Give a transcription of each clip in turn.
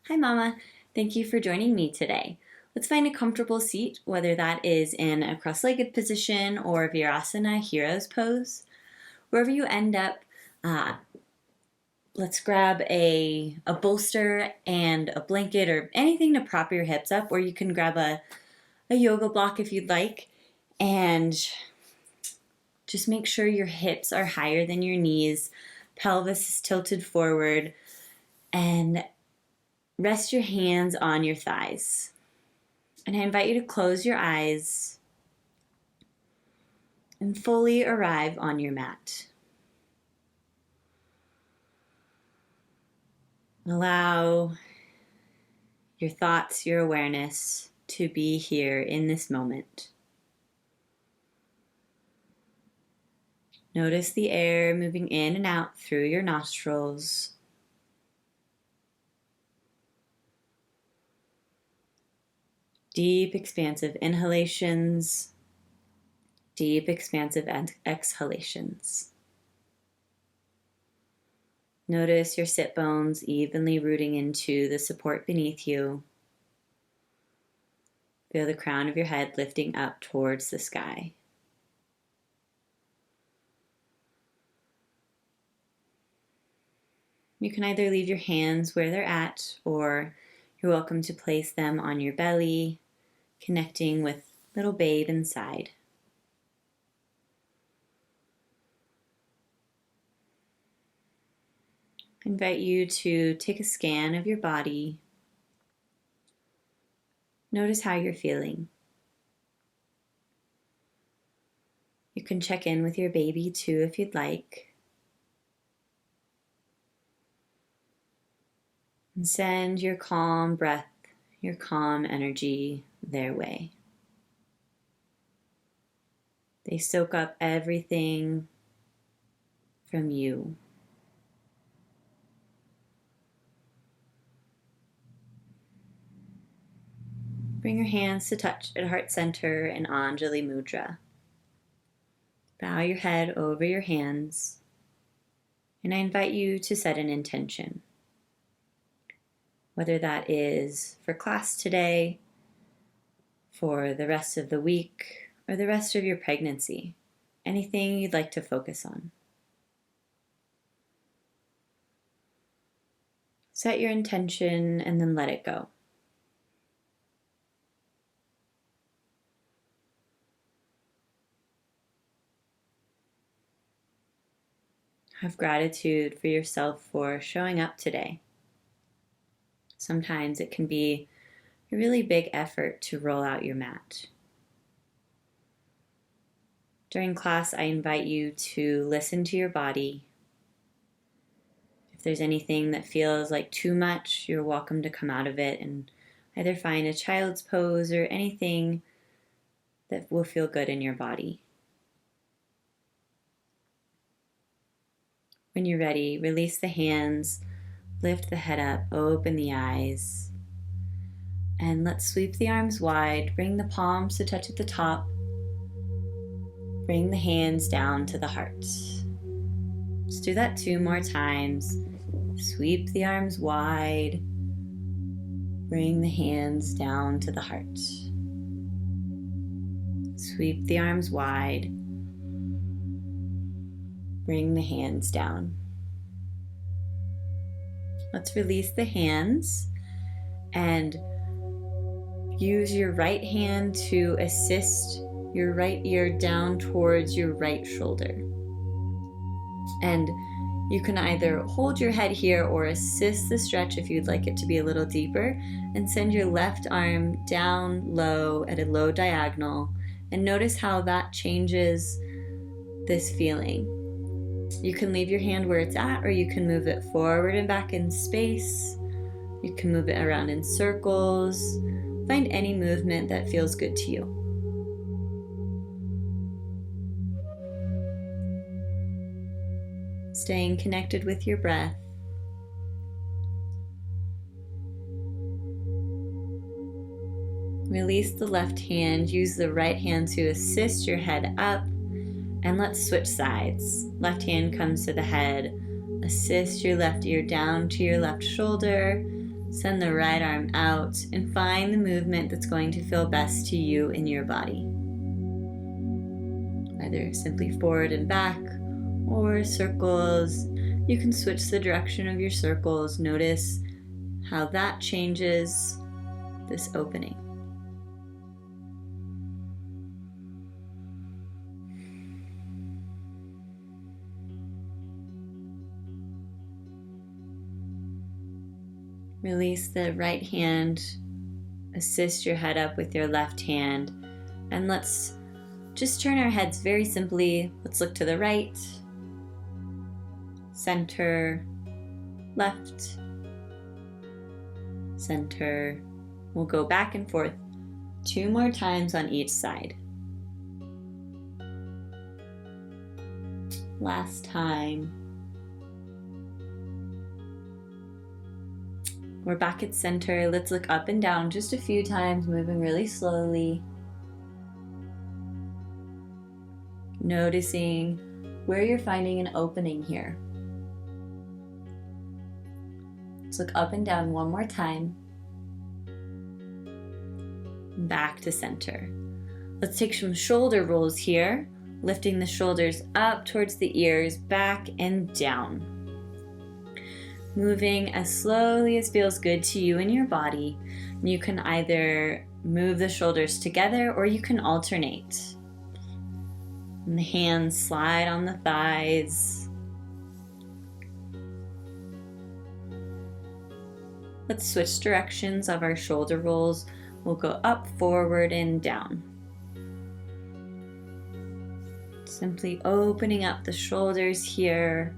Hi Mama, thank you for joining me today. Let's find a comfortable seat, whether that is in a cross-legged position or Virasana Hero's pose. Wherever you end up, uh, let's grab a bolster and a blanket or anything to prop your hips up, or you can grab a yoga block if you'd like, and just make sure your hips are higher than your knees, pelvis is tilted forward, and rest your hands on your thighs. And I invite you to close your eyes and fully arrive on your mat. Allow your thoughts, your awareness to be here in this moment. Notice the air moving in and out through your nostrils. Deep, expansive inhalations, deep, expansive exhalations. Notice your sit bones evenly rooting into the support beneath you. Feel the crown of your head lifting up towards the sky. You can either leave your hands where they're at, or you're welcome to place them on your belly, connecting with little babe inside. I invite you to take a scan of your body. Notice how you're feeling. You can check in with your baby too if you'd like. And send your calm breath, your calm energy their way. They soak up everything from you. Bring your hands to touch at heart center in Anjali Mudra. Bow your head over your hands, and I invite you to set an intention. Whether that is for class today, for the rest of the week, or the rest of your pregnancy, anything you'd like to focus on. Set your intention and then let it go. Have gratitude for yourself for showing up today. Sometimes it can be a really big effort to roll out your mat. During class, I invite you to listen to your body. If there's anything that feels like too much, you're welcome to come out of it and either find a child's pose or anything that will feel good in your body. When you're ready, release the hands, lift the head up, open the eyes, and let's sweep the arms wide. Bring the palms to touch at the top. Bring the hands down to the heart. Let's do that 2 more times. Sweep the arms wide. Bring the hands down to the heart. Sweep the arms wide. Bring the hands down. Let's release the hands and use your right hand to assist your right ear down towards your right shoulder. And you can either hold your head here or assist the stretch if you'd like it to be a little deeper, and send your left arm down low at a low diagonal, and notice how that changes this feeling. You can leave your hand where it's at, or you can move it forward and back in space. You can move it around in circles. Find any movement that feels good to you. Staying connected with your breath. Release the left hand. Use the right hand to assist your head up. And let's switch sides. Left hand comes to the head. Assist your left ear down to your left shoulder. Send the right arm out and find the movement that's going to feel best to you in your body. Either simply forward and back or circles. You can switch the direction of your circles. Notice how that changes this opening. Release the right hand, assist your head up with your left hand, and let's just turn our heads very simply. Let's look to the right, center, left, center. We'll go back and forth 2 more times on each side. Last time. We're back at center. Let's look up and down just a few times, moving really slowly. Noticing where you're finding an opening here. Let's look up and down one more time. Back to center. Let's take some shoulder rolls here, lifting the shoulders up towards the ears, back and down. Moving as slowly as feels good to you in your body. You can either move the shoulders together or you can alternate. And the hands slide on the thighs. Let's switch directions of our shoulder rolls. We'll go up, forward, and down. Simply opening up the shoulders here,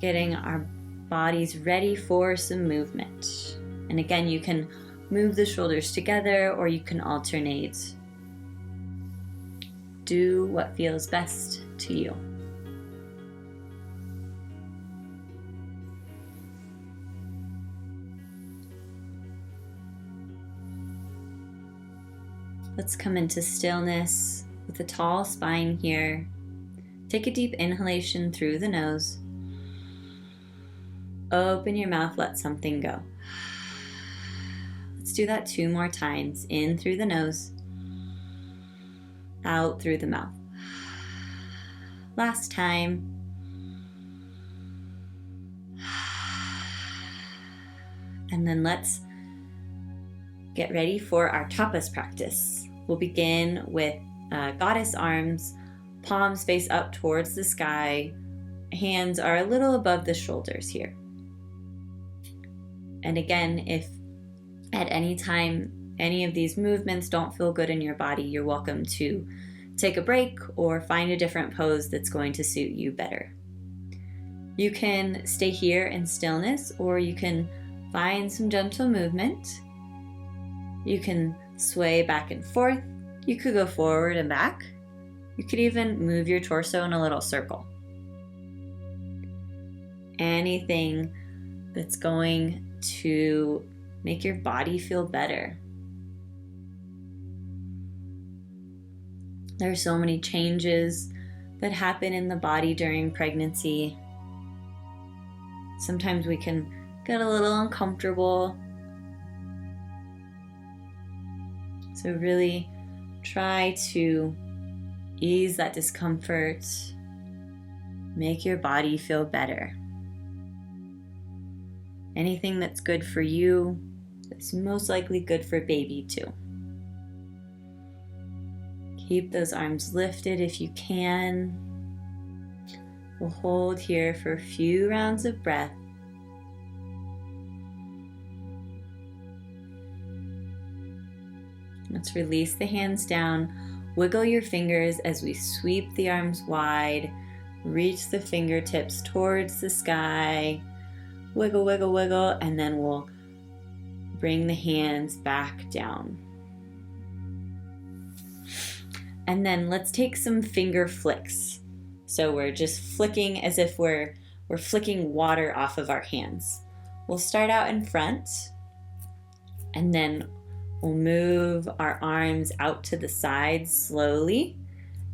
getting our bodies ready for some movement. And again, you can move the shoulders together or you can alternate. Do what feels best to you. Let's come into stillness with a tall spine here. Take a deep inhalation through the nose. Open your mouth, let something go. Let's do that 2 more times. In through the nose, out through the mouth. Last time. And then let's get ready for our tapas practice. We'll begin with goddess arms, palms face up towards the sky. Hands are a little above the shoulders here. And again, if at any time any of these movements don't feel good in your body, you're welcome to take a break or find a different pose that's going to suit you better. You can stay here in stillness or you can find some gentle movement. You can sway back and forth. You could go forward and back. You could even move your torso in a little circle. Anything that's going to make your body feel better. There are so many changes that happen in the body during pregnancy. Sometimes we can get a little uncomfortable. So really try to ease that discomfort. Make your body feel better. Anything that's good for you is most likely good for baby too. Keep those arms lifted if you can. We'll hold here for a few rounds of breath. Let's release the hands down. Wiggle your fingers as we sweep the arms wide. Reach the fingertips towards the sky. Wiggle, wiggle, wiggle, and then we'll bring the hands back down. And then let's take some finger flicks. So we're just flicking as if we're flicking water off of our hands. We'll start out in front, and then we'll move our arms out to the sides slowly.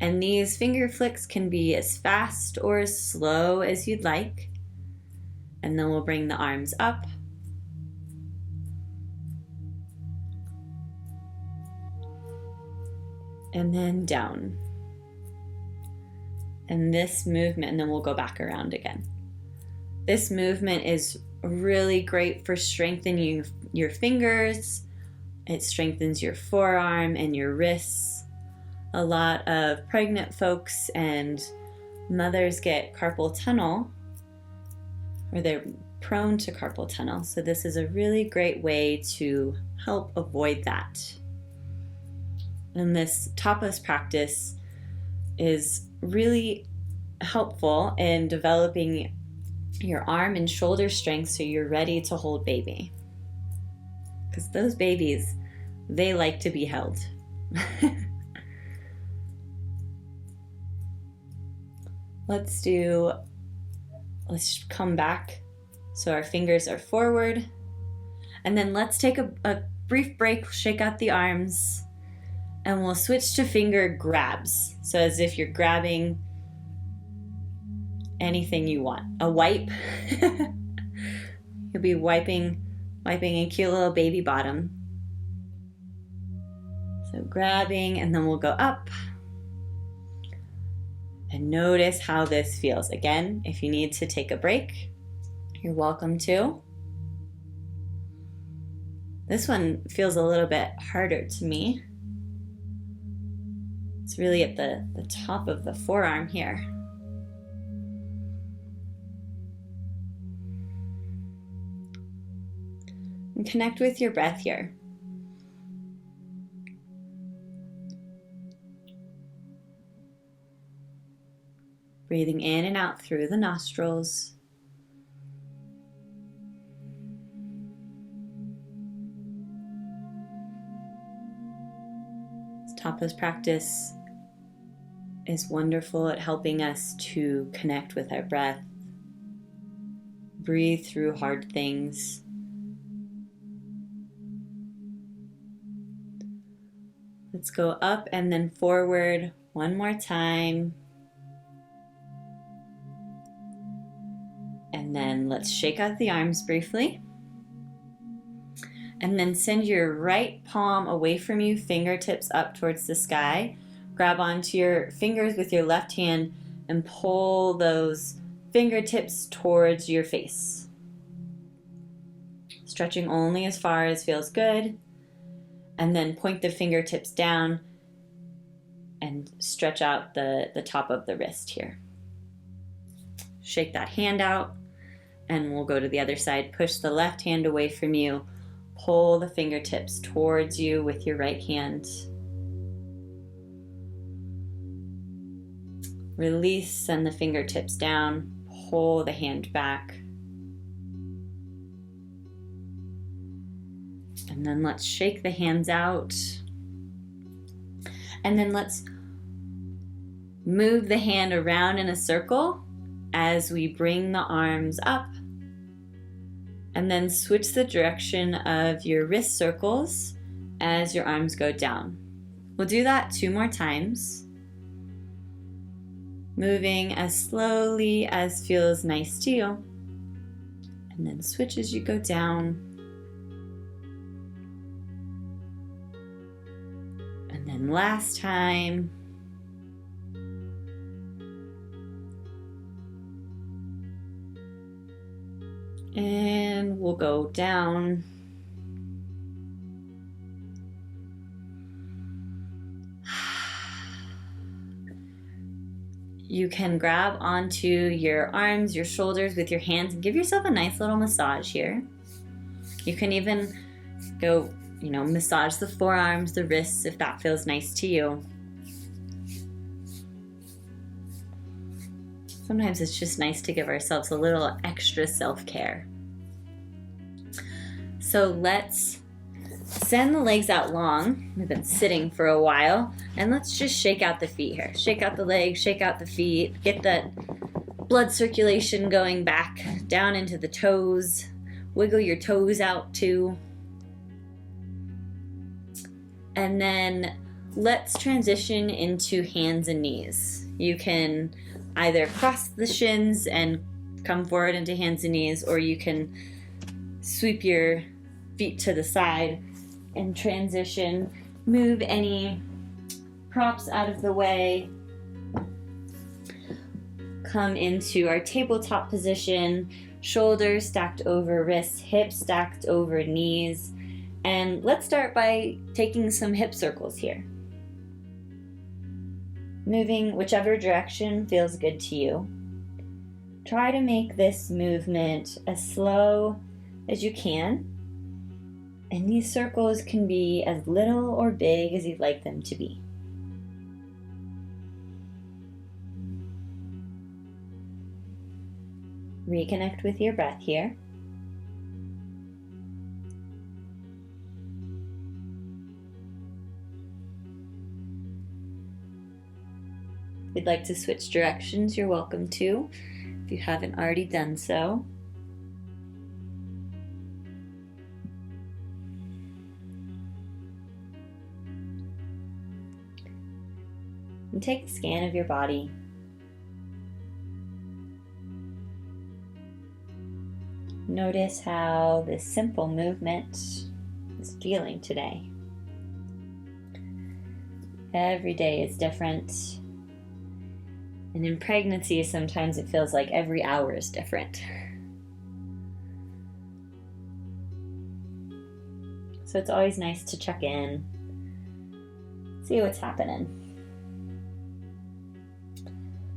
And these finger flicks can be as fast or as slow as you'd like. And then we'll bring the arms up and then down. And this movement, and then we'll go back around again. This movement is really great for strengthening your fingers. It strengthens your forearm and your wrists. A lot of pregnant folks and mothers get carpal tunnel, or they're prone to carpal tunnel. So this is a really great way to help avoid that. And this tapas practice is really helpful in developing your arm and shoulder strength so you're ready to hold baby. Because those babies, they like to be held. Let's come back so our fingers are forward. And then let's take a brief break, shake out the arms, and we'll switch to finger grabs. So as if you're grabbing anything you want. A wipe. You'll be wiping a cute little baby bottom. So grabbing, and then we'll go up. And notice how this feels. Again, if you need to take a break, you're welcome to. This one feels a little bit harder to me. It's really at the top of the forearm here. And connect with your breath here. Breathing in and out through the nostrils. This tapas practice is wonderful at helping us to connect with our breath, breathe through hard things. Let's go up and then forward one more time. And then let's shake out the arms briefly. And then send your right palm away from you, fingertips up towards the sky. Grab onto your fingers with your left hand and pull those fingertips towards your face. Stretching only as far as feels good. And then point the fingertips down and stretch out the top of the wrist here. Shake that hand out. And we'll go to the other side. Push the left hand away from you. Pull the fingertips towards you with your right hand. Release, send the fingertips down. Pull the hand back. And then let's shake the hands out. And then let's move the hand around in a circle as we bring the arms up. And then switch the direction of your wrist circles as your arms go down. We'll do that 2 more times. Moving as slowly as feels nice to you. And then switch as you go down. And then last time. And we'll go down. You can grab onto your arms, your shoulders with your hands and give yourself a nice little massage here. You can even go, massage the forearms, the wrists if that feels nice to you. Sometimes it's just nice to give ourselves a little extra self-care. So let's send the legs out long. We've been sitting for a while. And let's just shake out the feet here. Shake out the legs, shake out the feet. Get that blood circulation going back down into the toes. Wiggle your toes out too. And then let's transition into hands and knees. You can either cross the shins and come forward into hands and knees, or you can sweep your feet to the side and transition. Move any props out of the way. Come into our tabletop position, shoulders stacked over wrists, hips stacked over knees. And let's start by taking some hip circles here. Moving whichever direction feels good to you. Try to make this movement as slow as you can. And these circles can be as little or big as you'd like them to be. Reconnect with your breath here. If you'd like to switch directions, you're welcome to, if you haven't already done so. And take a scan of your body. Notice how this simple movement is feeling today. Every day is different. And in pregnancy, sometimes it feels like every hour is different. So it's always nice to check in, see what's happening.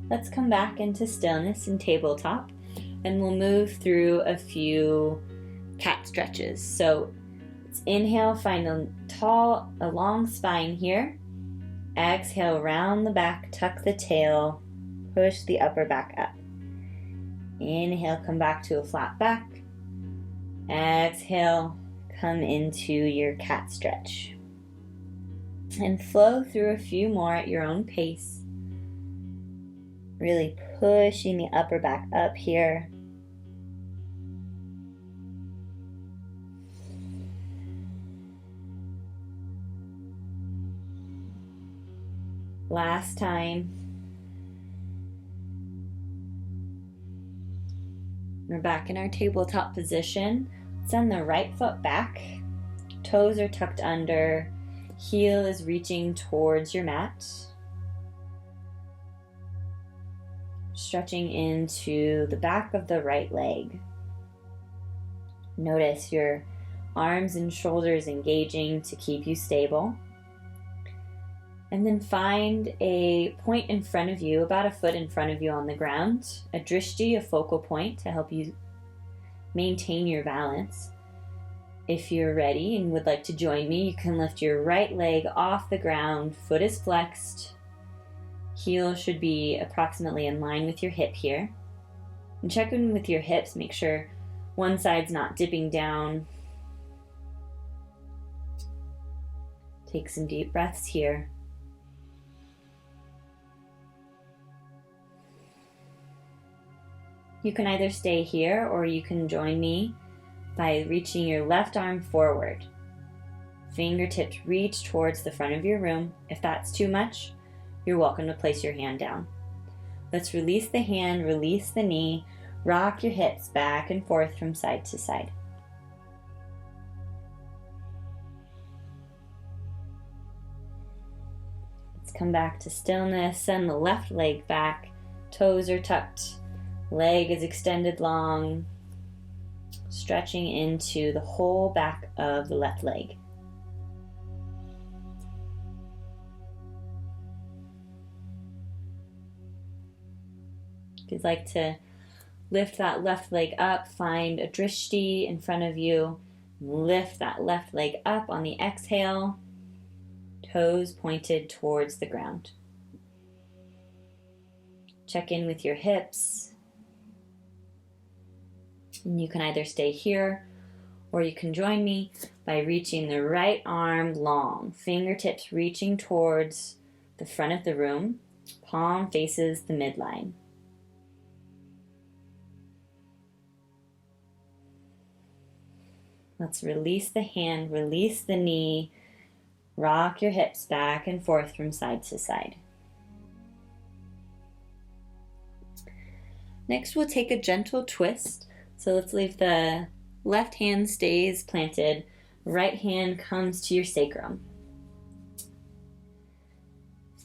Let's come back into stillness and tabletop, and we'll move through a few cat stretches. So let's inhale, find a long spine here. Exhale, round the back, tuck the tail, push the upper back up. Inhale, come back to a flat back. Exhale, come into your cat stretch. And flow through a few more at your own pace. Really pushing the upper back up here. Last time. We're back in our tabletop position. Send the right foot back. Toes are tucked under. Heel is reaching towards your mat. Stretching into the back of the right leg. Notice your arms and shoulders engaging to keep you stable. And then find a point in front of you, about a foot in front of you on the ground, a drishti, a focal point to help you maintain your balance. If you're ready and would like to join me, you can lift your right leg off the ground, foot is flexed, heel should be approximately in line with your hip here. And check in with your hips, make sure one side's not dipping down. Take some deep breaths here. You can either stay here or you can join me by reaching your left arm forward. Fingertips reach towards the front of your room. If that's too much, you're welcome to place your hand down. Let's release the hand, release the knee, rock your hips back and forth from side to side. Let's come back to stillness. Send the left leg back. Toes are tucked. Leg is extended long, stretching into the whole back of the left leg. If you'd like to lift that left leg up, find a drishti in front of you. Lift that left leg up on the exhale, toes pointed towards the ground. Check in with your hips. And you can either stay here or you can join me by reaching the right arm long, fingertips reaching towards the front of the room, palm faces the midline. Let's release the hand, release the knee, rock your hips back and forth from side to side. Next, we'll take a gentle twist. So let's leave the left hand stays planted, right hand comes to your sacrum.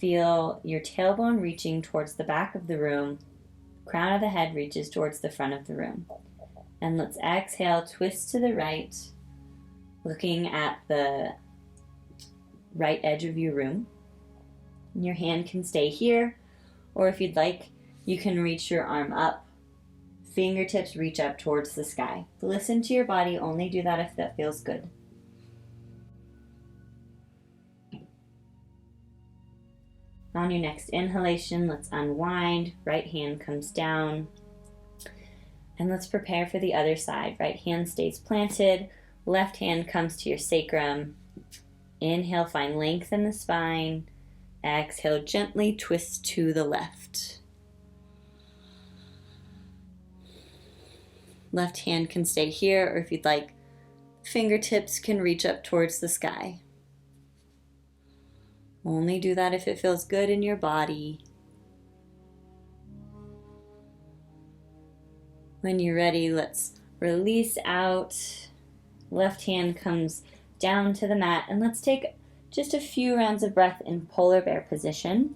Feel your tailbone reaching towards the back of the room. Crown of the head reaches towards the front of the room. And let's exhale, twist to the right, looking at the right edge of your room. Your hand can stay here, or if you'd like, you can reach your arm up. Fingertips reach up towards the sky. Listen to your body, only do that if that feels good. On your next inhalation, let's unwind. Right hand comes down. And let's prepare for the other side. Right hand stays planted. Left hand comes to your sacrum. Inhale, find length in the spine. Exhale, gently twist to the left. Left hand can stay here, or if you'd like, fingertips can reach up towards the sky. Only do that if it feels good in your body. When you're ready, let's release out. Left hand comes down to the mat, and let's take just a few rounds of breath in polar bear position,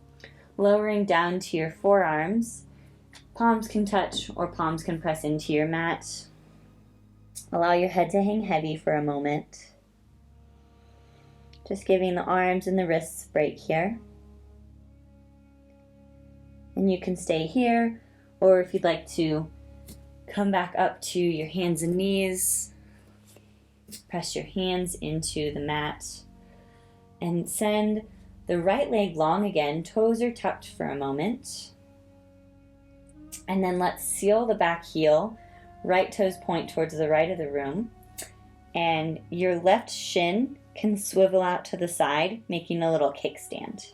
lowering down to your forearms. Palms can touch or palms can press into your mat. Allow your head to hang heavy for a moment. Just giving the arms and the wrists a break here. And you can stay here, or if you'd like to, come back up to your hands and knees. Press your hands into the mat. And send the right leg long again. Toes are tucked for a moment. And then let's seal the back heel. Right toes point towards the right of the room. And your left shin can swivel out to the side, making a little kickstand.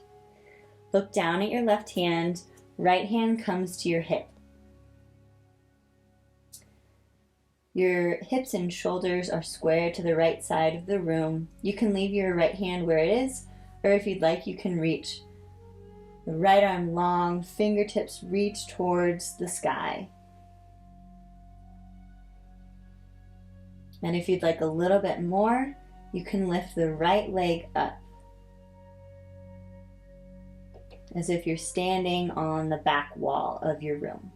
Look down at your left hand. Right hand comes to your hip. Your hips and shoulders are square to the right side of the room. You can leave your right hand where it is, or if you'd like, you can reach the right arm long, fingertips reach towards the sky. And if you'd like a little bit more, you can lift the right leg up, as if you're standing on the back wall of your room.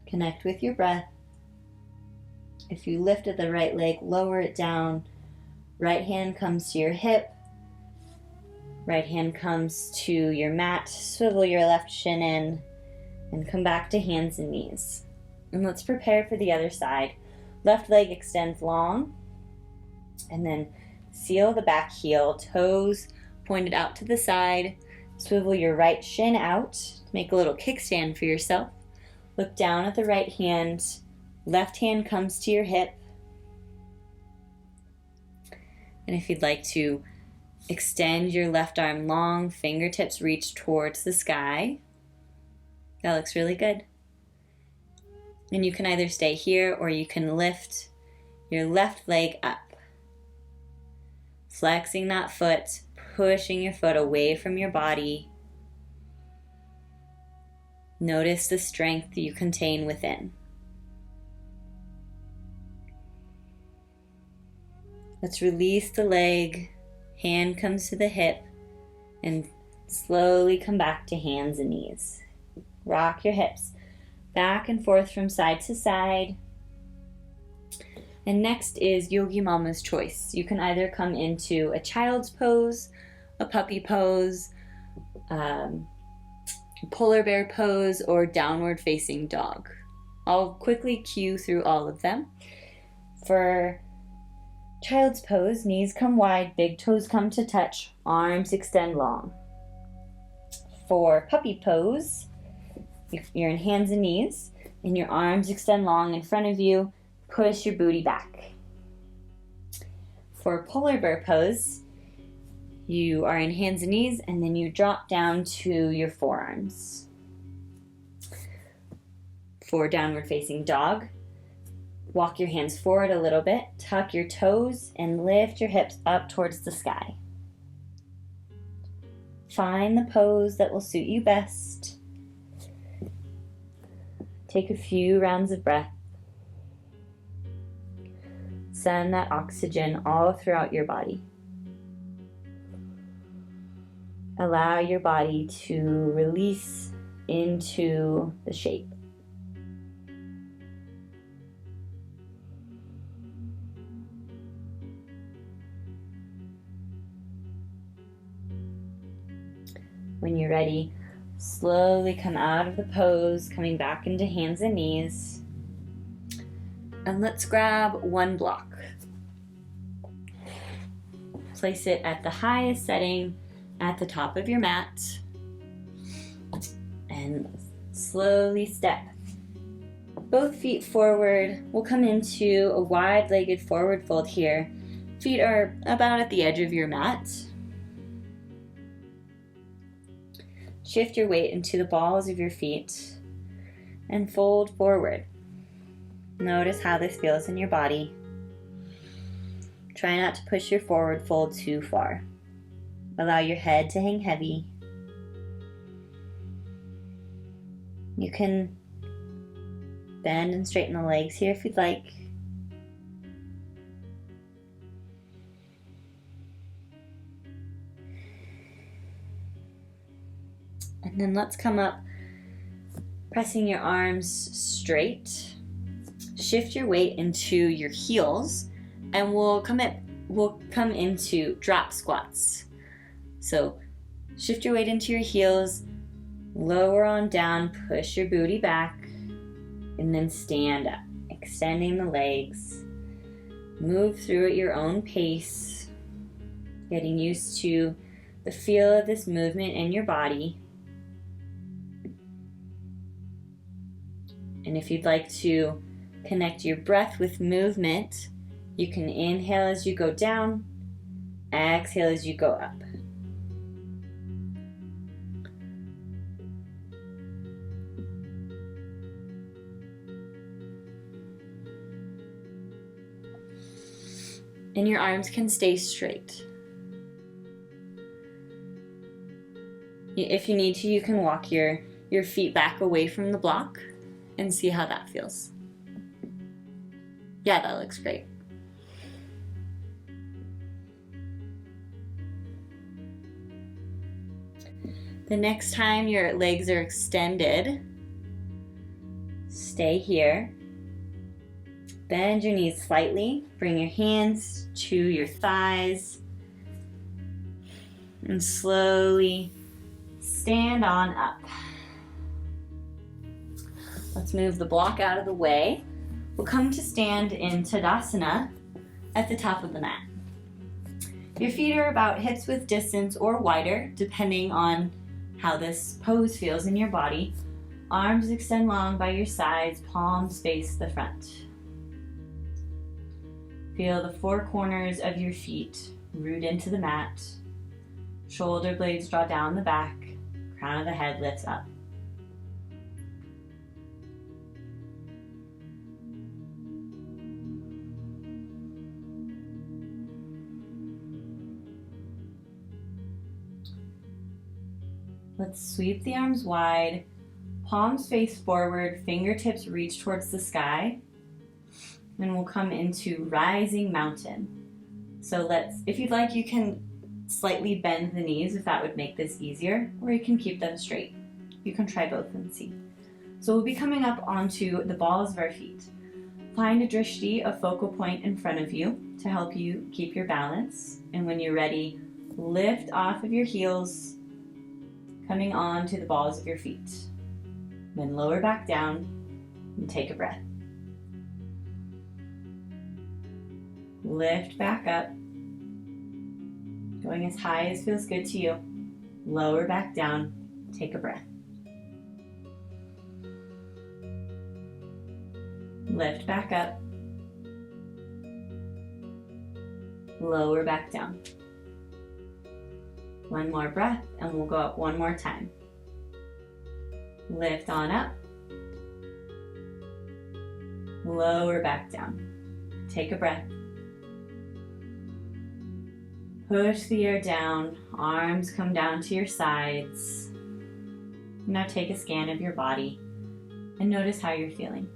Connect with your breath. If you lifted the right leg, lower it down. Right hand comes to your hip. Right hand comes to your mat. Swivel your left shin in and come back to hands and knees. And let's prepare for the other side. Left leg extends long. And then seal the back heel. Toes pointed out to the side. Swivel your right shin out. Make a little kickstand for yourself. Look down at the right hand. Left hand comes to your hip. And if you'd like to extend your left arm long, fingertips reach towards the sky. That looks really good. And you can either stay here or you can lift your left leg up. Flexing that foot, pushing your foot away from your body. Notice the strength you contain within. Let's release the leg, hand comes to the hip, and slowly come back to hands and knees. Rock your hips back and forth from side to side. And next is Yogi Mama's choice. You can either come into a child's pose, a puppy pose, polar bear pose, or downward facing dog. I'll quickly cue through all of them. For child's pose, knees come wide, big toes come to touch, arms extend long. For puppy pose, you're in hands and knees, and your arms extend long in front of you, push your booty back. For polar bear pose, you are in hands and knees, and then you drop down to your forearms. For downward facing dog, walk your hands forward a little bit, tuck your toes, and lift your hips up towards the sky. Find the pose that will suit you best. Take a few rounds of breath. Send that oxygen all throughout your body. Allow your body to release into the shape. When you're ready, slowly come out of the pose, coming back into hands and knees. And let's grab one block. Place it at the highest setting at the top of your mat. And slowly step both feet forward. We'll come into a wide-legged forward fold here. Feet are about at the edge of your mat. Shift your weight into the balls of your feet and fold forward. Notice how this feels in your body. Try not to push your forward fold too far. Allow your head to hang heavy. You can bend and straighten the legs here if you'd like. And then let's come up, pressing your arms straight. Shift your weight into your heels, and we'll come into drop squats. So shift your weight into your heels, lower on down, push your booty back, and then stand up, extending the legs. Move through at your own pace, getting used to the feel of this movement in your body. And if you'd like to connect your breath with movement, you can inhale as you go down, exhale as you go up. And your arms can stay straight. If you need to, you can walk your feet back away from the block and see how that feels. Yeah, that looks great. The next time your legs are extended, stay here. Bend your knees slightly. Bring your hands to your thighs. And slowly stand on up. Let's move the block out of the way. We'll come to stand in Tadasana at the top of the mat. Your feet are about hips width distance or wider, depending on how this pose feels in your body. Arms extend long by your sides, palms face the front. Feel the four corners of your feet root into the mat. Shoulder blades draw down the back, crown of the head lifts up. Let's sweep the arms wide, palms face forward, fingertips reach towards the sky, and we'll come into rising mountain. So if you'd like, you can slightly bend the knees if that would make this easier, or you can keep them straight. You can try both and see. So we'll be coming up onto the balls of our feet. Find a drishti, a focal point in front of you to help you keep your balance. And when you're ready, lift off of your heels, coming on to the balls of your feet. Then lower back down and take a breath. Lift back up, going as high as feels good to you. Lower back down, take a breath. Lift back up, lower back down. One more breath and we'll go up one more time. Lift on up, lower back down. Take a breath. Push the air down, arms come down to your sides. Now take a scan of your body and notice how you're feeling.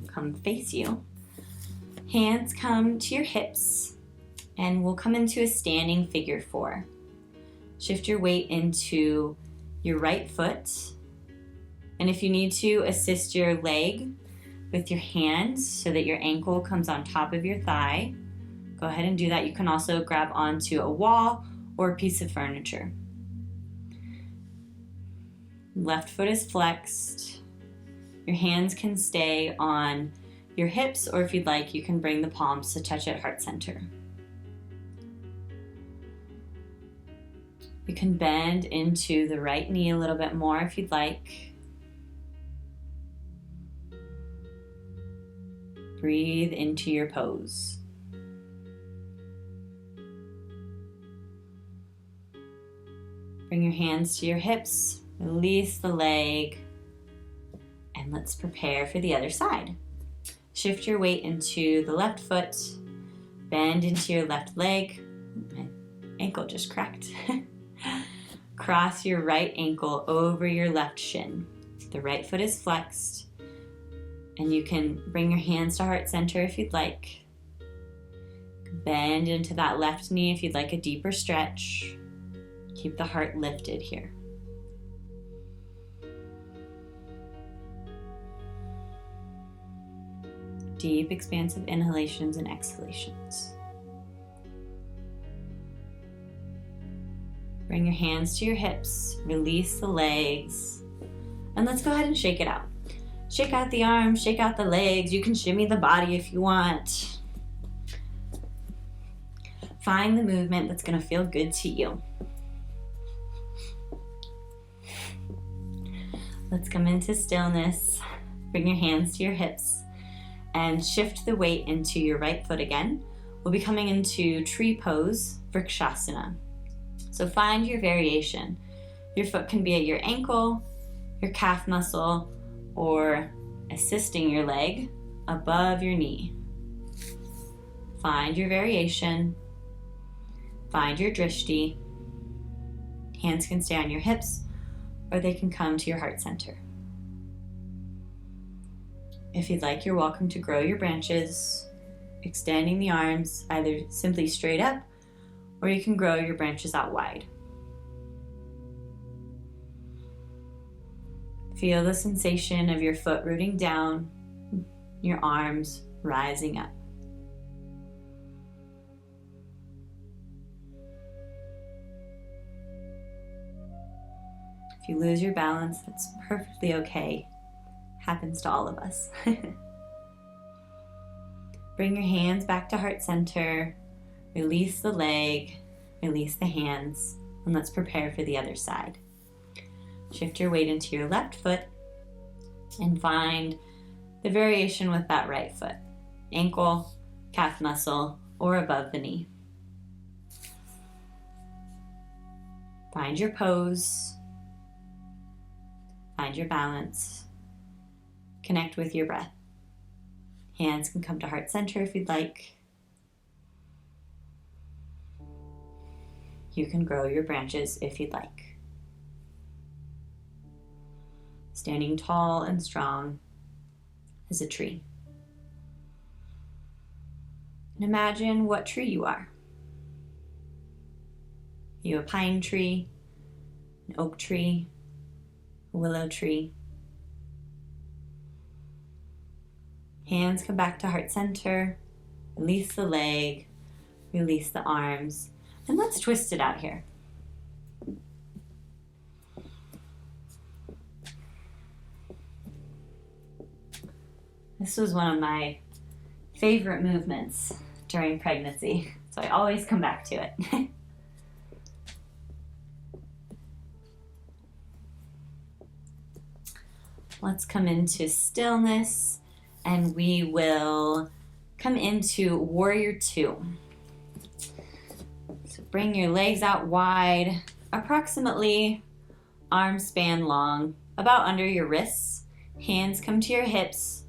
I'll come face you. Hands come to your hips, and we'll come into a standing figure 4. Shift your weight into your right foot, and if you need to, assist your leg with your hands so that your ankle comes on top of your thigh. Go ahead and do that. You can also grab onto a wall or a piece of furniture. Left foot is flexed. Your hands can stay on your hips, or if you'd like, you can bring the palms to touch at heart center. You can bend into the right knee a little bit more if you'd like. Breathe into your pose. Bring your hands to your hips, release the leg, and let's prepare for the other side. Shift your weight into the left foot, bend into your left leg. My ankle just cracked. Cross your right ankle over your left shin. The right foot is flexed, and you can bring your hands to heart center if you'd like. Bend into that left knee if you'd like a deeper stretch. Keep the heart lifted here. Deep, expansive inhalations and exhalations. Bring your hands to your hips, release the legs, and let's go ahead and shake it out. Shake out the arms, shake out the legs. You can shimmy the body if you want. Find the movement that's going to feel good to you. Let's come into stillness. Bring your hands to your hips and shift the weight into your right foot again. We'll be coming into tree pose, Vrikshasana. So find your variation. Your foot can be at your ankle, your calf muscle, or assisting your leg above your knee. Find your variation. Find your drishti. Hands can stay on your hips, or they can come to your heart center. If you'd like, you're welcome to grow your branches, extending the arms either simply straight up, or you can grow your branches out wide. Feel the sensation of your foot rooting down, your arms rising up. If you lose your balance, that's perfectly okay. Happens to all of us. Bring your hands back to heart center. Release the leg, release the hands, and let's prepare for the other side. Shift your weight into your left foot and find the variation with that right foot. Ankle, calf muscle, or above the knee. Find your pose. Find your balance. Connect with your breath. Hands can come to heart center if you'd like. You can grow your branches if you'd like. Standing tall and strong as a tree. And imagine what tree you are. Are you a pine tree, an oak tree, a willow tree? Hands come back to heart center. Release the leg, release the arms, and let's twist it out here. This was one of my favorite movements during pregnancy, so I always come back to it. Let's come into stillness, and we will come into Warrior 2. So bring your legs out wide, approximately arm span long, about under your wrists. Hands come to your hips.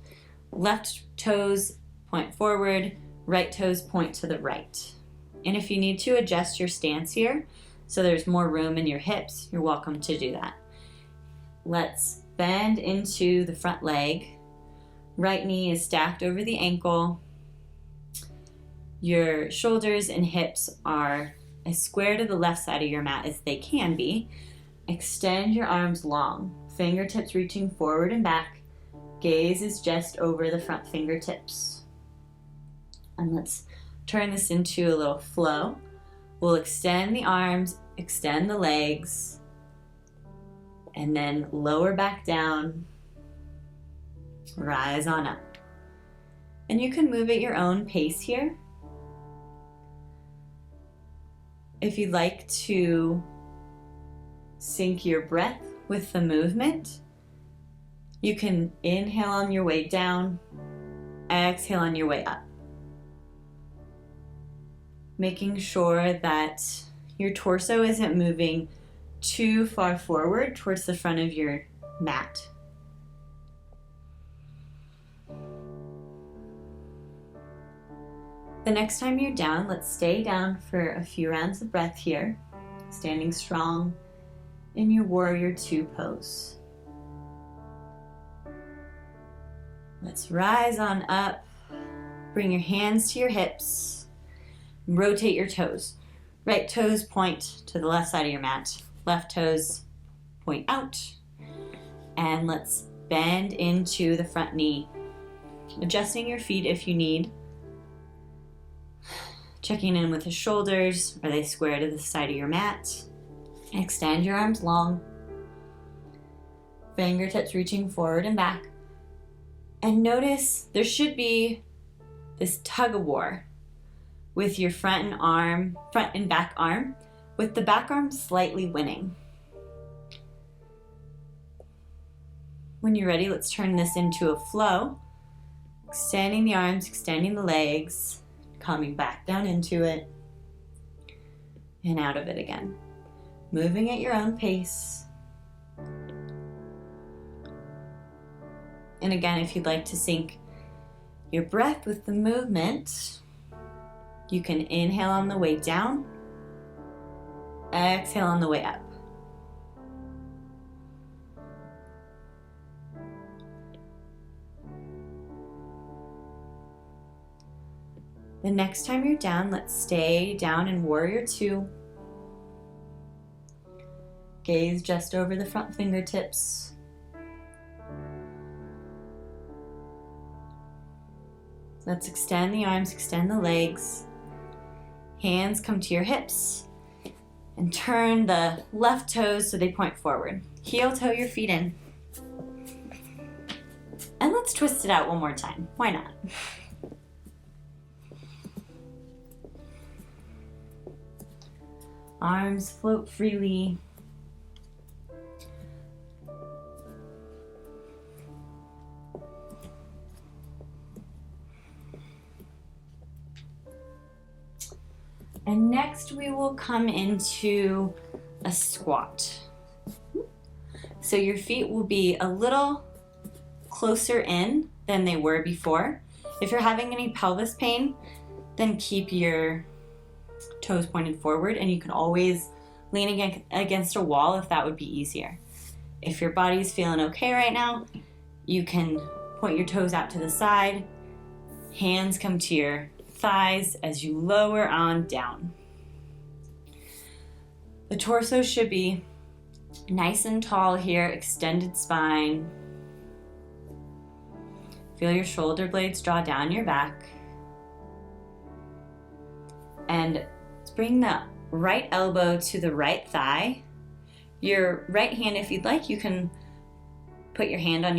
Left toes point forward, right toes point to the right. And if you need to adjust your stance here, so there's more room in your hips, you're welcome to do that. Let's bend into the front leg. Right knee is stacked over the ankle. Your shoulders and hips are as square to the left side of your mat as they can be. Extend your arms long, fingertips reaching forward and back. Gaze is just over the front fingertips. And let's turn this into a little flow. We'll extend the arms, extend the legs, and then lower back down, rise on up. And you can move at your own pace here. If you'd like to sync your breath with the movement, you can inhale on your way down, exhale on your way up. Making sure that your torso isn't moving too far forward towards the front of your mat. The next time you're down, let's stay down for a few rounds of breath here, standing strong in your warrior two pose. Let's rise on up, bring your hands to your hips, rotate your toes. Right toes point to the left side of your mat, left toes point out, and let's bend into the front knee. Adjusting your feet if you need. Checking in with the shoulders. Are they square to the side of your mat? Extend your arms long. Fingertips reaching forward and back. And notice there should be this tug of war with your front and back arm, with the back arm slightly winning. When you're ready, let's turn this into a flow. Extending the arms, extending the legs, coming back down into it, and out of it again. Moving at your own pace. And again, if you'd like to sync your breath with the movement, you can inhale on the way down, exhale on the way up. The next time you're down, let's stay down in warrior two. Gaze just over the front fingertips. Let's extend the arms, extend the legs. Hands come to your hips and turn the left toes so they point forward. Heel toe your feet in. And let's twist it out one more time. Why not? Arms float freely. And next we will come into a squat. So your feet will be a little closer in than they were before. If you're having any pelvis pain, then keep your toes pointed forward, and you can always lean against a wall if that would be easier. If your body's feeling okay right now, you can point your toes out to the side, hands come to your thighs as you lower on down. The torso should be nice and tall here, extended spine. Feel your shoulder blades draw down your back. And bring the right elbow to the right thigh. Your right hand, if you'd like, you can put your hand on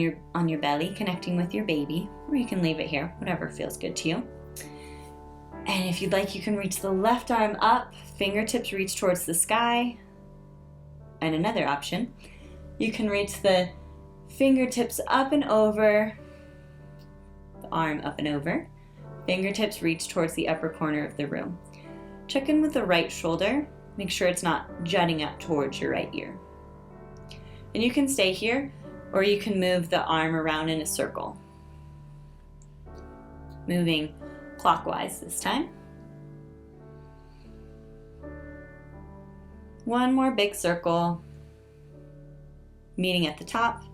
your belly, connecting with your baby, or you can leave it here, whatever feels good to you. And if you'd like, you can reach the left arm up, fingertips reach towards the sky. And another option, you can reach the fingertips up and over, the arm up and over, fingertips reach towards the upper corner of the room. Check in with the right shoulder. Make sure it's not jutting up towards your right ear. And you can stay here, or you can move the arm around in a circle. Moving clockwise this time. One more big circle. Meeting at the top.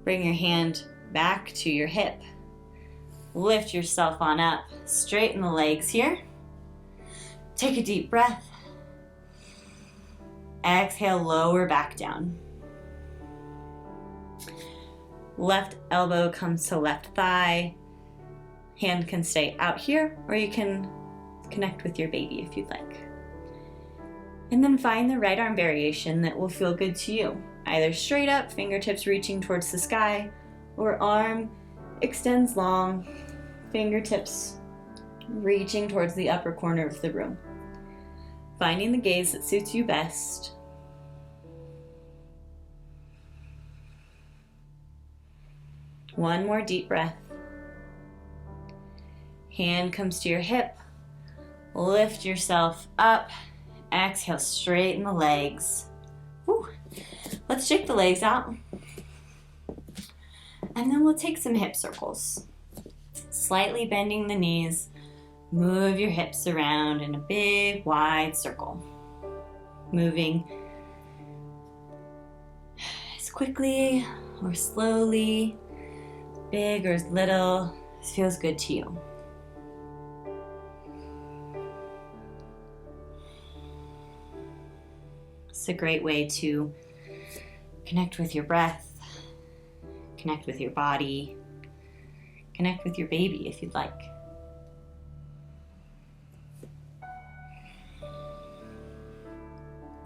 Bring your hand back to your hip. Lift yourself on up. Straighten the legs here. Take a deep breath. Exhale, lower back down. Left elbow comes to left thigh. Hand can stay out here, or you can connect with your baby if you'd like. And then find the right arm variation that will feel good to you. Either straight up, fingertips reaching towards the sky, or arm extends long, fingertips reaching towards the upper corner of the room. Finding the gaze that suits you best. One more deep breath. Hand comes to your hip. Lift yourself up. Exhale, straighten the legs. Whew. Let's shake the legs out. And then we'll take some hip circles. Slightly bending the knees. Move your hips around in a big, wide circle. Moving as quickly or slowly, big or little, this feels good to you. It's a great way to connect with your breath, connect with your body, connect with your baby if you'd like.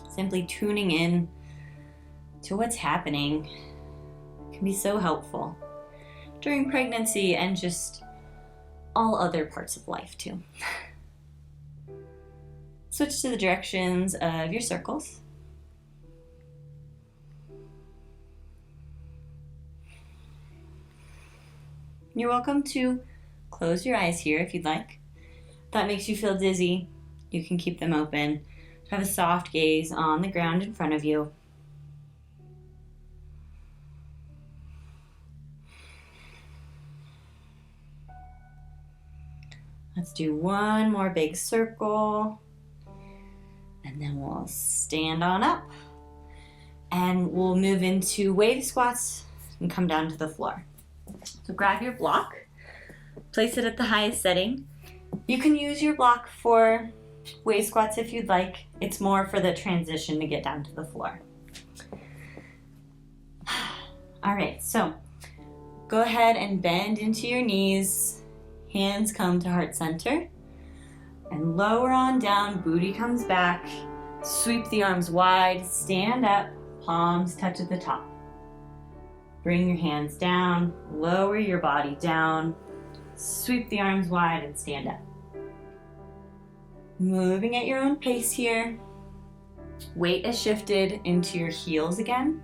Simply tuning in to what's happening can be so helpful during pregnancy and just all other parts of life too. Switch to the directions of your circles. You're welcome to close your eyes here if you'd like. If that makes you feel dizzy, you can keep them open. Have a soft gaze on the ground in front of you. Let's do one more big circle. And then we'll stand on up. And we'll move into wave squats and come down to the floor. So grab your block, place it at the highest setting. You can use your block for wave squats if you'd like. It's more for the transition to get down to the floor. All right, so go ahead and bend into your knees. Hands come to heart center. And lower on down, booty comes back. Sweep the arms wide, stand up, palms touch at the top. Bring your hands down, lower your body down, sweep the arms wide and stand up. Moving at your own pace here. Weight is shifted into your heels again.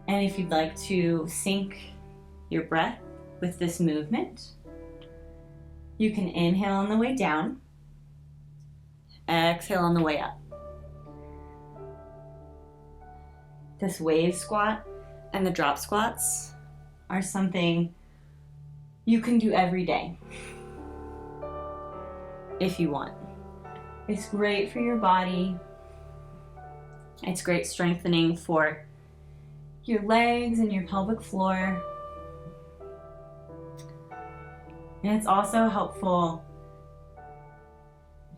And if you'd like to sync your breath with this movement, you can inhale on the way down, exhale on the way up. This wave squat and the drop squats are something you can do every day if you want. It's great for your body. It's great strengthening for your legs and your pelvic floor. And it's also helpful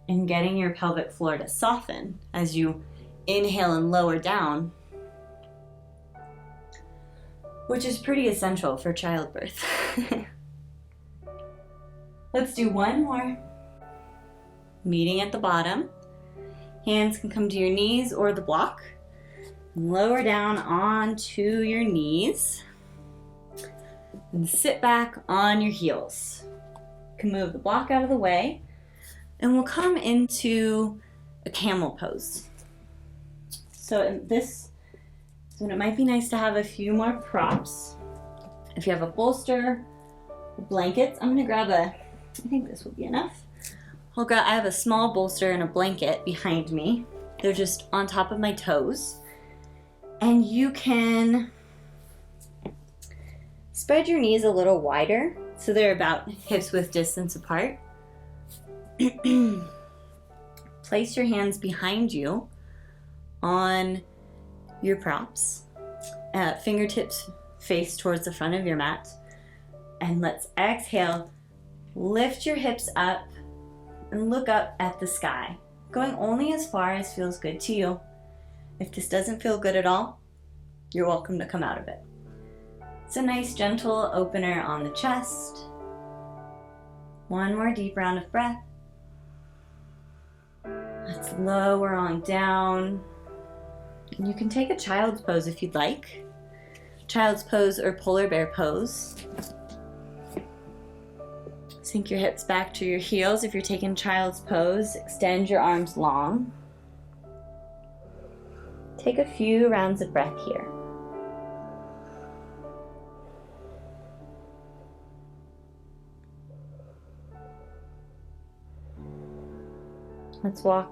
in getting your pelvic floor to soften as you inhale and lower down, which is pretty essential for childbirth. Let's do one more. Meeting at the bottom. Hands can come to your knees or the block. Lower down onto your knees. And sit back on your heels. You can move the block out of the way. And we'll come into a camel pose. So in this, so it might be nice to have a few more props. If you have a bolster, blankets, I'm gonna grab I think this will be enough. I have a small bolster and a blanket behind me. They're just on top of my toes. And you can spread your knees a little wider so they're about hips width distance apart. Place your hands behind you on your props. Fingertips face towards the front of your mat. And let's exhale. Lift your hips up and look up at the sky, going only as far as feels good to you. If this doesn't feel good at all, you're welcome to come out of it. It's a nice gentle opener on the chest. One more deep round of breath. Let's lower on down. And you can take a child's pose if you'd like. Child's pose or polar bear pose. Sink your hips back to your heels. If you're taking child's pose, extend your arms long. Take a few rounds of breath here. Let's walk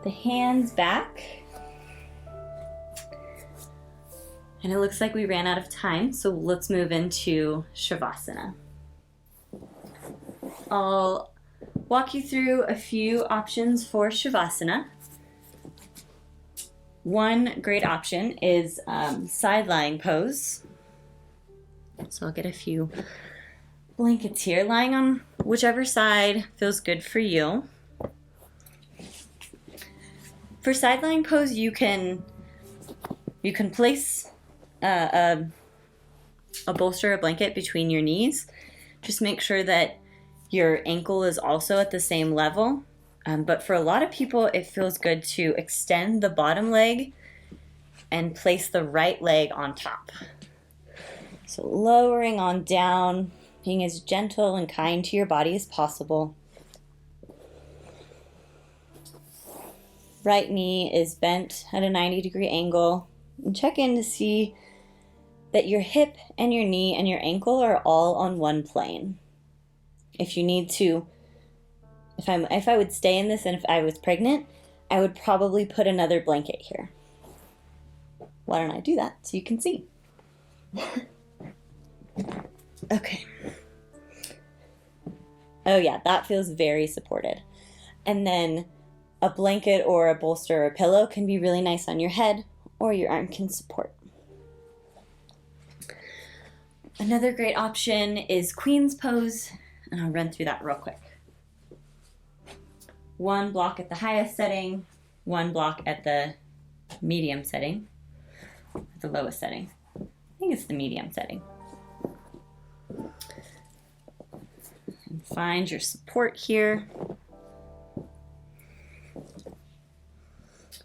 the hands back. And it looks like we ran out of time, so let's move into Shavasana. I'll walk you through a few options for Shavasana. One great option is side lying pose. So I'll get a few blankets here, lying on whichever side feels good for you. For side lying pose, you can place a bolster, a blanket between your knees. Just make sure that your ankle is also at the same level. But for a lot of people, it feels good to extend the bottom leg and place the right leg on top. So lowering on down, being as gentle and kind to your body as possible. Right knee is bent at a 90-degree angle. And check in to see that your hip and your knee and your ankle are all on one plane. If you need to, if I would stay in this and if I was pregnant, I would probably put another blanket here. Why don't I do that so you can see? Okay. Oh yeah, that feels very supported. And then a blanket or a bolster or a pillow can be really nice on your head, or your arm can support. Another great option is Queen's pose, and I'll run through that real quick. One block at the highest setting, one block at the medium setting, the lowest setting. I think it's the medium setting. And find your support here.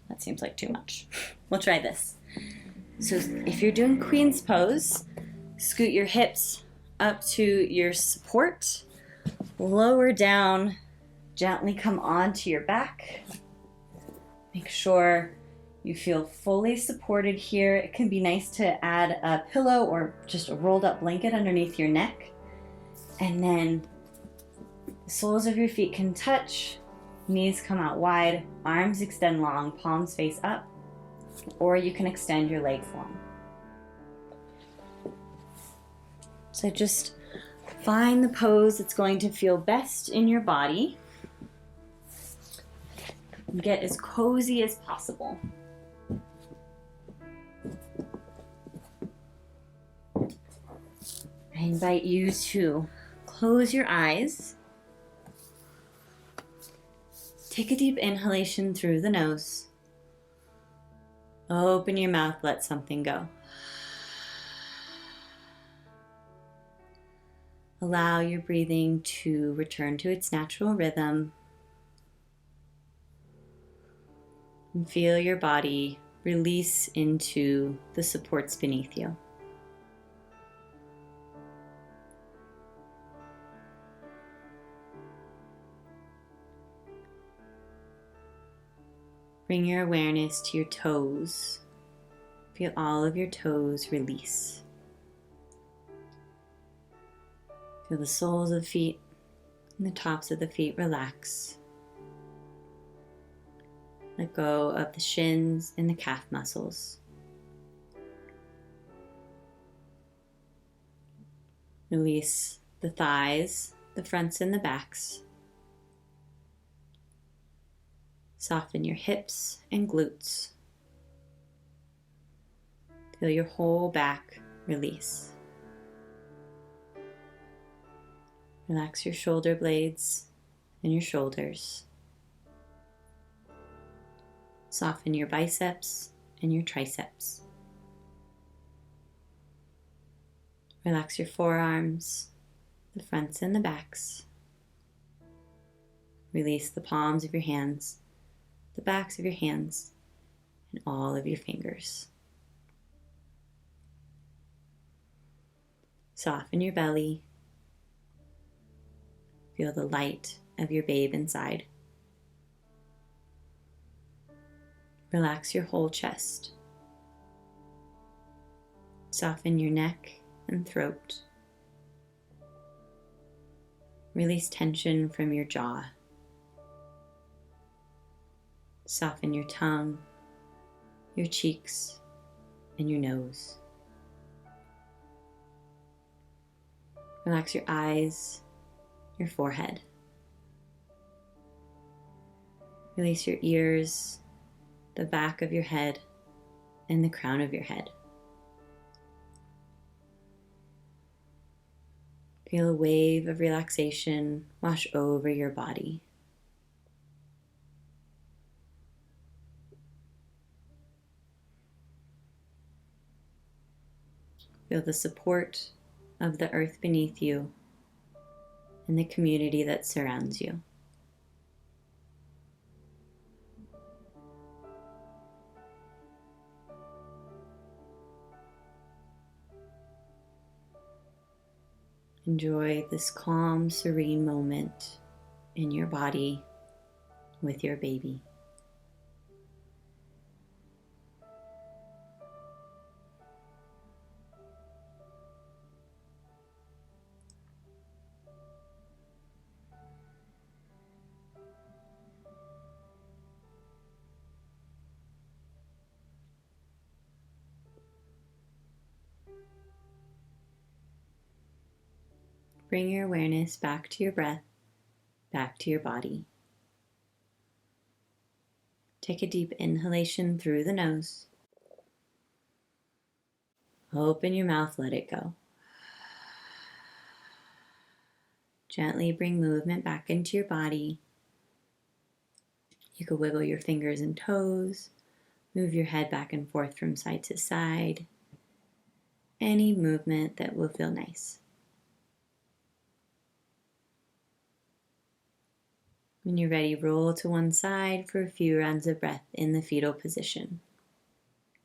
That seems like too much. We'll try this. So if you're doing Queen's pose, scoot your hips up to your support, lower down, gently come onto your back. Make sure you feel fully supported here. It can be nice to add a pillow or just a rolled up blanket underneath your neck. And then the soles of your feet can touch. Knees come out wide, arms extend long, palms face up, or you can extend your legs long. So just find the pose that's going to feel best in your body. Get as cozy as possible. I invite you to close your eyes. Take a deep inhalation through the nose. Open your mouth, let something go. Allow your breathing to return to its natural rhythm. And feel your body release into the supports beneath you. Bring your awareness to your toes. Feel all of your toes release. Feel the soles of the feet and the tops of the feet relax. Let go of the shins and the calf muscles. Release the thighs, the fronts and the backs. Soften your hips and glutes. Feel your whole back release. Relax your shoulder blades and your shoulders. Soften your biceps and your triceps. Relax your forearms, the fronts and the backs. Release the palms of your hands, the backs of your hands, and all of your fingers. Soften your belly. Feel the light of your babe inside. Relax your whole chest. Soften your neck and throat. Release tension from your jaw. Soften your tongue, your cheeks, and your nose. Relax your eyes, your forehead. Release your ears, the back of your head, and the crown of your head. Feel a wave of relaxation wash over your body. Feel the support of the earth beneath you and the community that surrounds you. Enjoy this calm, serene moment in your body with your baby. Bring your awareness back to your breath, back to your body. Take a deep inhalation through the nose. Open your mouth, let it go. Gently bring movement back into your body. You could wiggle your fingers and toes, move your head back and forth from side to side. Any movement that will feel nice. When you're ready, roll to one side for a few rounds of breath in the fetal position,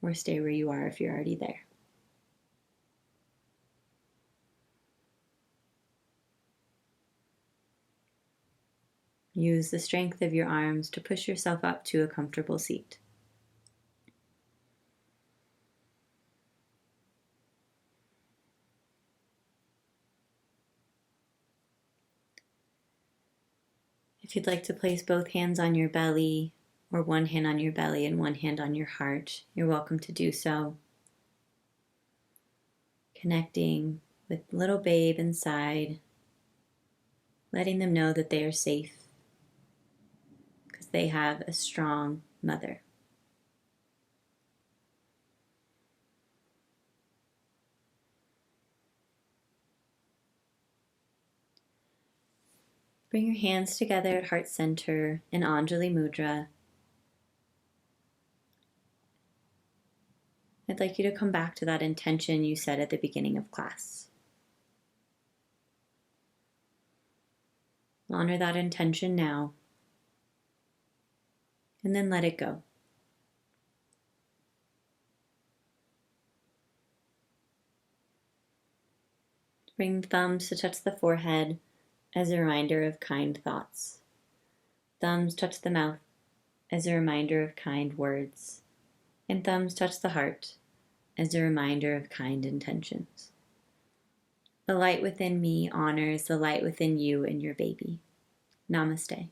or stay where you are if you're already there. Use the strength of your arms to push yourself up to a comfortable seat. If you'd like to place both hands on your belly, or one hand on your belly and one hand on your heart, you're welcome to do so. Connecting with little babe inside, letting them know that they are safe because they have a strong mother. Bring your hands together at heart center in Anjali Mudra. I'd like you to come back to that intention you set at the beginning of class. Honor that intention now, and then let it go. Bring thumbs to touch the forehead as a reminder of kind thoughts. Thumbs touch the mouth as a reminder of kind words. And thumbs touch the heart as a reminder of kind intentions. The light within me honors the light within you and your baby. Namaste.